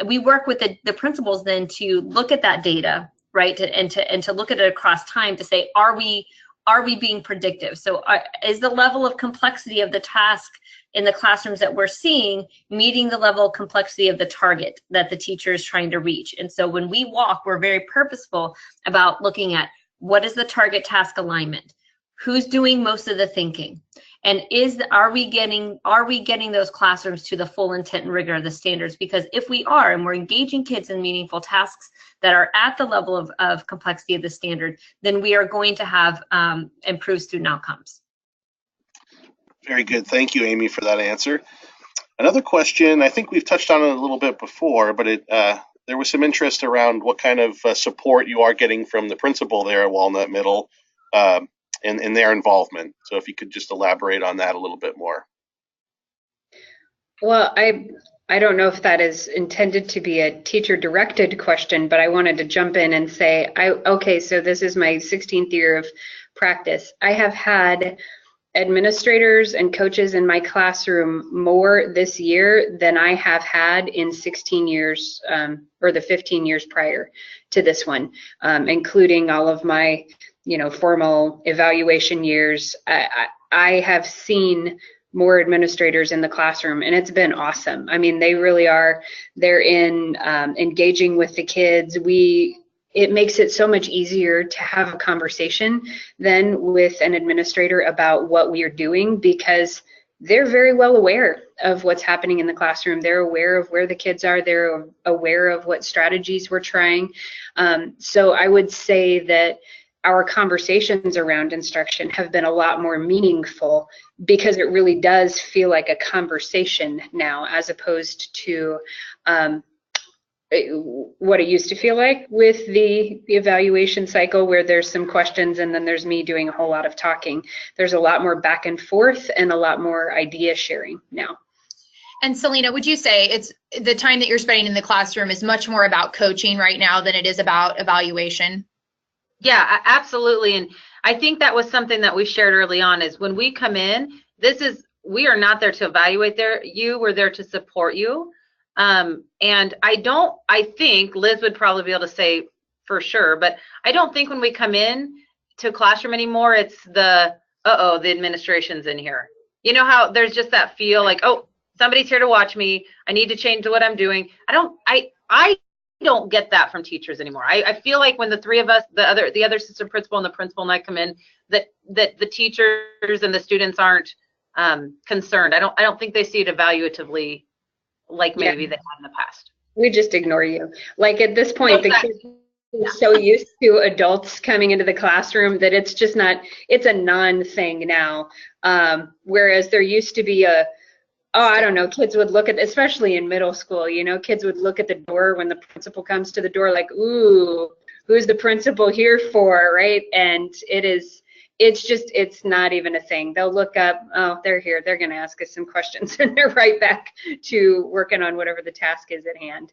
We work with the principals then to look at that data, right, and to look at it across time to say, are we being predictive? So is the level of complexity of the task in the classrooms that we're seeing meeting the level of complexity of the target that the teacher is trying to reach? And so when we walk, we're very purposeful about looking at what is the target task alignment, who's doing most of the thinking, and are we getting those classrooms to the full intent and rigor of the standards? Because if we are, and we're engaging kids in meaningful tasks that are at the level of complexity of the standard, then we are going to have improved student outcomes. Very good. Thank you, Amy, for that answer. Another question, I think we've touched on it a little bit before, but there was some interest around what kind of support you are getting from the principal there at Walnut Middle and their involvement. So if you could just elaborate on that a little bit more. Well, I don't know if that is intended to be a teacher-directed question, but I wanted to jump in and say, okay, so this is my 16th year of practice. I have had administrators and coaches in my classroom more this year than I have had in 16 years, or the 15 years prior to this one, including all of my, formal evaluation years. I have seen more administrators in the classroom, and it's been awesome. I mean, they really are. They're engaging with the kids. It makes it so much easier to have a conversation then with an administrator about what we are doing, because they're very well aware of what's happening in the classroom. They're aware of where the kids are. They're aware of what strategies we're trying. So I would say that our conversations around instruction have been a lot more meaningful, because it really does feel like a conversation now, as opposed to what it used to feel like with the evaluation cycle, where there's some questions and then there's me doing a whole lot of talking. There's a lot more back and forth and a lot more idea sharing now. And Selena, would you say it's the time that you're spending in the classroom is much more about coaching right now than it is about evaluation? Yeah, absolutely. And I think that was something that we shared early on, is when we come in, we are not there to evaluate you, we're there to support you. And I think Liz would probably be able to say for sure, but I don't think when we come in to a classroom anymore, it's the administration's in here. You know how there's just that feel like, oh, somebody's here to watch me, I need to change what I'm doing. I don't get that from teachers anymore. I feel like when the three of us, the other assistant principal and the principal and I come in, that the teachers and the students aren't concerned. I don't think they see it evaluatively like maybe they have in the past. We just ignore you. Like at this point, the kids are so used to adults coming into the classroom that it's just not, it's a non-thing now. Whereas there used to be I don't know, kids would look at, especially in middle school, kids would look at the door when the principal comes to the door like, ooh, who's the principal here for, right? And it's not even a thing. They'll look up, oh, they're here, they're going to ask us some questions, and they're right back to working on whatever the task is at hand.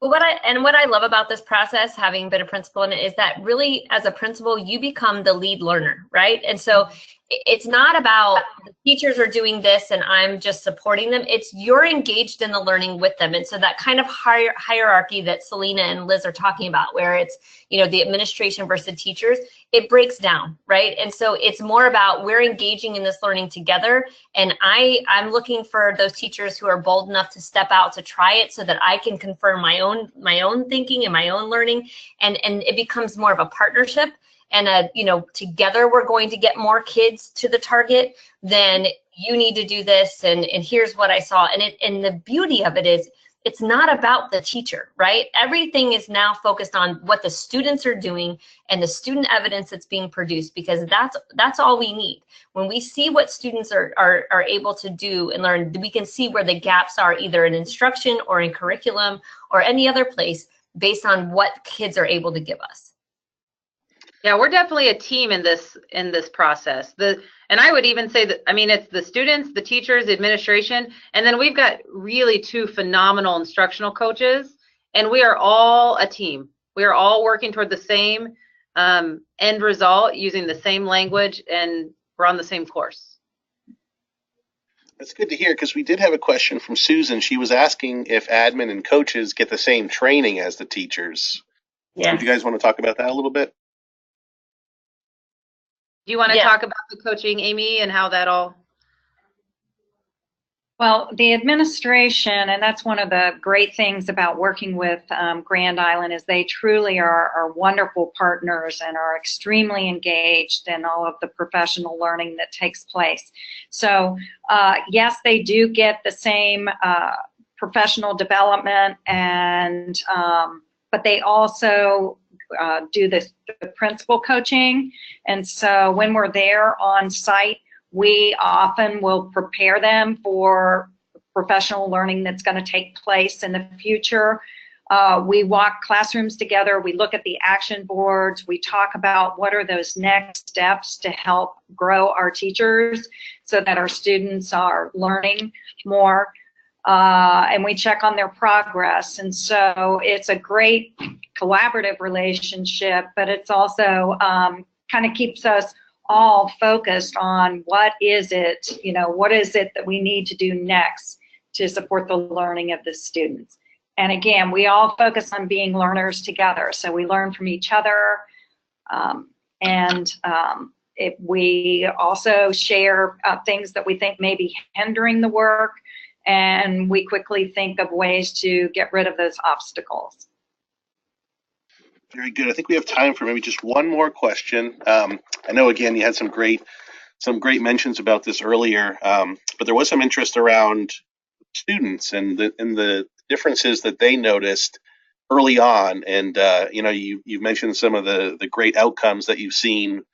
Well, what I love about this process, having been a principal in it, is that really as a principal, you become the lead learner, right? And so it's not about the teachers are doing this and I'm just supporting them. It's you're engaged in the learning with them. And so that kind of hierarchy that Selena and Liz are talking about, where it's, the administration versus teachers, it breaks down, right? And so it's more about we're engaging in this learning together. And I'm looking for those teachers who are bold enough to step out to try it so that I can confirm my own thinking and my own learning. And it becomes more of a partnership. and together we're going to get more kids to the target, then you need to do this, and here's what I saw. And the beauty of it is, it's not about the teacher, right? Everything is now focused on what the students are doing and the student evidence that's being produced, because that's all we need. When we see what students are able to do and learn, we can see where the gaps are, either in instruction or in curriculum or any other place, based on what kids are able to give us. Yeah, we're definitely a team in this process. And I would even say that, I mean, it's the students, the teachers, the administration, and then we've got really 2 phenomenal instructional coaches, and we are all a team. We are all working toward the same end result, using the same language, and we're on the same course. That's good to hear, because we did have a question from Susan. She was asking if admin and coaches get the same training as the teachers. Yeah. Would you guys want to talk about that a little bit? Do you want to talk about the coaching, Amy, and how that all? Well, the administration, and that's one of the great things about working with Grand Island, is they truly are wonderful partners and are extremely engaged in all of the professional learning that takes place. So yes, they do get the same professional development, and but they also do the principal coaching. And so when we're there on site, we often will prepare them for professional learning that's going to take place in the future. We walk classrooms together, we look at the action boards, we talk about what are those next steps to help grow our teachers so that our students are learning more, and we check on their progress. And so it's a great collaborative relationship, but it's also kind of keeps us all focused on what is it that we need to do next to support the learning of the students. And again, we all focus on being learners together. So we learn from each other, if we also share things that we think may be hindering the work, and we quickly think of ways to get rid of those obstacles. Very good. I think we have time for maybe just one more question. I know, again, you had some great mentions about this earlier, but there was some interest around students and the differences that they noticed early on. And you've mentioned some of the great outcomes that you've seen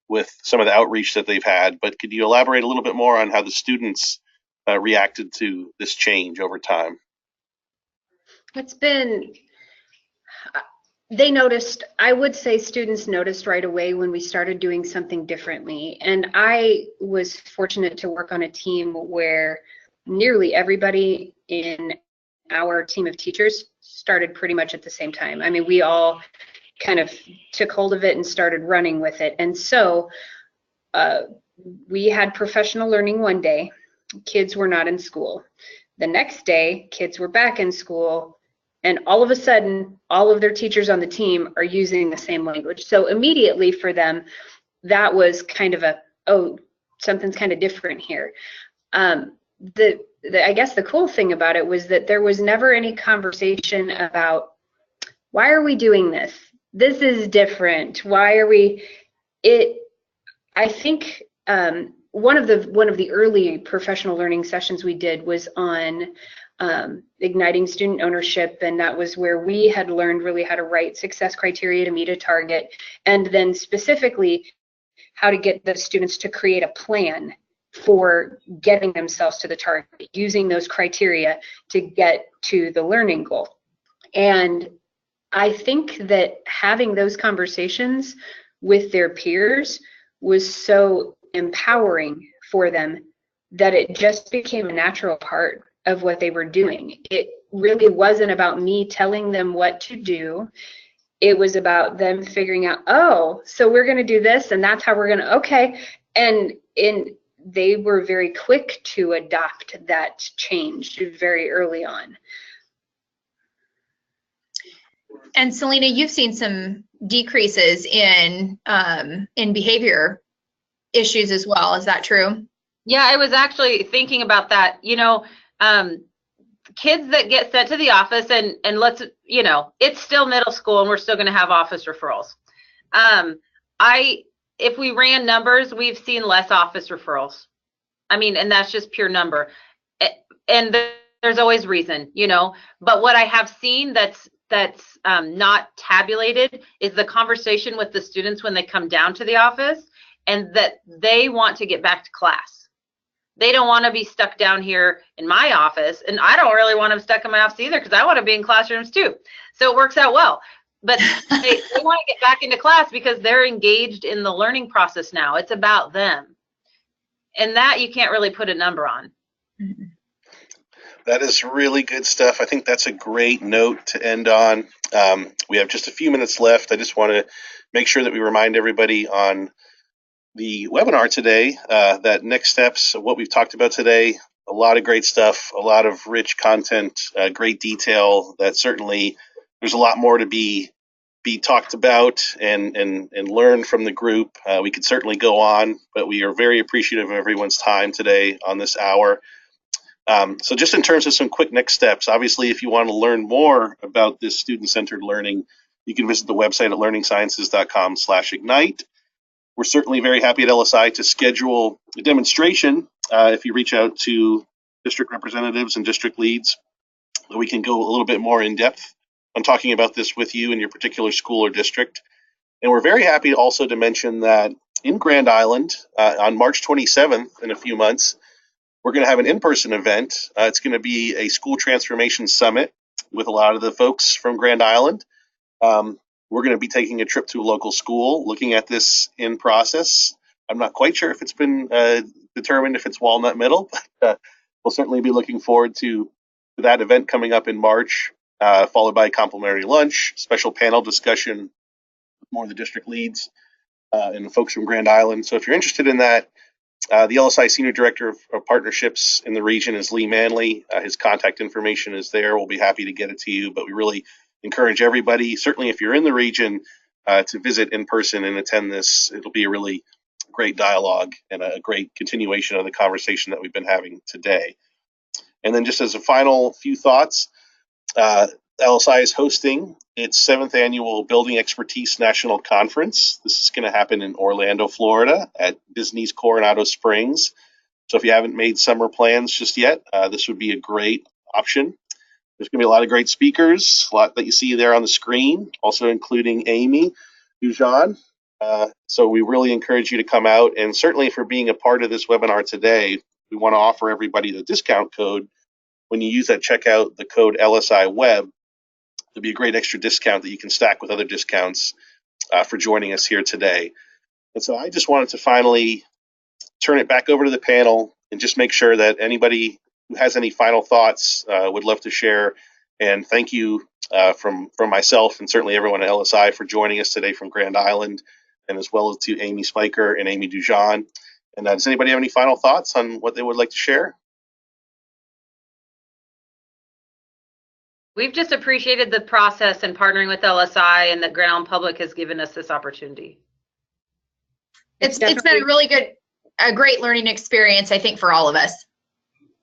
with some of the outreach that they've had. But could you elaborate a little bit more on how the students reacted to this change over time? They noticed, I would say students noticed right away when we started doing something differently. And I was fortunate to work on a team where nearly everybody in our team of teachers started pretty much at the same time. I mean, we all kind of took hold of it and started running with it. And so we had professional learning one day. Kids were not in school. The next day, kids were back in school. And all of a sudden, all of their teachers on the team are using the same language. So immediately for them, that was kind of something's kind of different here. I guess the cool thing about it was that there was never any conversation about, why are we doing this? This is different. Why are we? I think one of the early professional learning sessions we did was on igniting student ownership, and that was where we had learned really how to write success criteria to meet a target, and then specifically how to get the students to create a plan for getting themselves to the target, using those criteria to get to the learning goal. And I think that having those conversations with their peers was so empowering for them that it just became a natural part of what they were doing. It really wasn't about me telling them what to do. It was about them figuring out, oh, so we're going to do this, and that's how we're going to, okay. And they were very quick to adopt that change very early on. And Selena, you've seen some decreases in behavior issues as well. Is that true? Yeah, I was actually thinking about that. Kids that get sent to the office, and let's, it's still middle school and we're still going to have office referrals. if we ran numbers, we've seen less office referrals. I mean, and that's just pure number. And there's always reason, you know, but what I have seen that's not tabulated is the conversation with the students when they come down to the office, and that they want to get back to class. They don't want to be stuck down here in my office, and I don't really want them stuck in my office either, because I want to be in classrooms too. So it works out well. But they want to get back into class because they're engaged in the learning process now. It's about them. And that you can't really put a number on. That is really good stuff. I think that's a great note to end on. We have just a few minutes left. I just want to make sure that we remind everybody on the webinar today that next steps, what we've talked about today, a lot of great stuff, a lot of rich content, great detail, that certainly there's a lot more to be talked about and learn from the group. We could certainly go on, but we are very appreciative of everyone's time today on this hour. So just in terms of some quick next steps, obviously, if you want to learn more about this student-centered learning, you can visit the website at learningsciences.com/ignite. We're certainly very happy at LSI to schedule a demonstration if you reach out to district representatives and district leads. We can go a little bit more in depth on talking about this with you in your particular school or district. And we're very happy also to mention that in Grand Island on March 27th, in a few months, we're going to have an in-person event. It's going to be a school transformation summit with a lot of the folks from Grand Island. We're going to be taking a trip to a local school, looking at this in process. I'm not quite sure if it's been determined if it's Walnut Middle, but we'll certainly be looking forward to that event coming up in March, followed by a complimentary lunch, special panel discussion with more of the district leads and the folks from Grand Island. So if you're interested in that, the LSI Senior Director of Partnerships in the region is Lee Manley. His contact information is there. We'll be happy to get it to you, but we really encourage everybody, certainly if you're in the region, to visit in person and attend this. It'll be a really great dialogue and a great continuation of the conversation that we've been having today. And then just as a final few thoughts, LSI is hosting its 7th annual Building Expertise National Conference. This is going to happen in Orlando, Florida at Disney's Coronado Springs. So if you haven't made summer plans just yet, this would be a great option. There's going to be a lot of great speakers, a lot that you see there on the screen, also including Amy Dujon. So we really encourage you to come out. And certainly for being a part of this webinar today, we want to offer everybody the discount code. When you use that checkout, the code LSI Web, there'll be a great extra discount that you can stack with other discounts for joining us here today. And so I just wanted to finally turn it back over to the panel and just make sure that anybody who has any final thoughts would love to share. And thank you from myself and certainly everyone at LSI for joining us today from Grand Island, and as well as to Amy Spiker and Amy Dujon. And does anybody have any final thoughts on what they would like to share? We've just appreciated the process and partnering with LSI, and that Grand Island Public has given us this opportunity. It's been a great learning experience, I think, for all of us.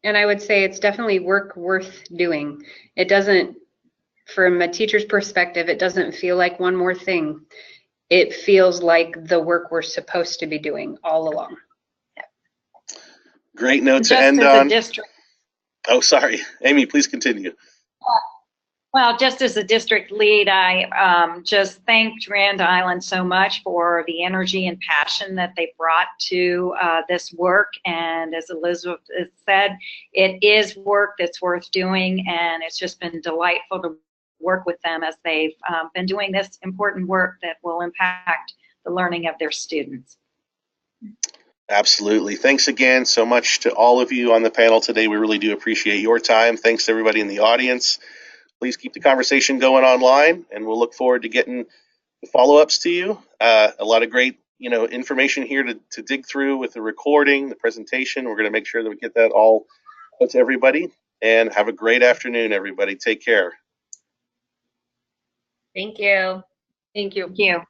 And I would say it's definitely work worth doing. It doesn't, from a teacher's perspective, it doesn't feel like one more thing. It feels like the work we're supposed to be doing all along. Great note to end on. Oh, sorry. Amy, please continue. Well, just as a district lead, I just thanked Grand Island so much for the energy and passion that they brought to this work. And as Elizabeth has said, it is work that's worth doing, and it's just been delightful to work with them as they've been doing this important work that will impact the learning of their students. Absolutely. Thanks again so much to all of you on the panel today. We really do appreciate your time. Thanks to everybody in the audience. Please keep the conversation going online, and we'll look forward to getting the follow-ups to you. A lot of great, information here to dig through with the recording, the presentation. We're going to make sure that we get that all out to everybody. And have a great afternoon, everybody. Take care. Thank you. Thank you. Thank you.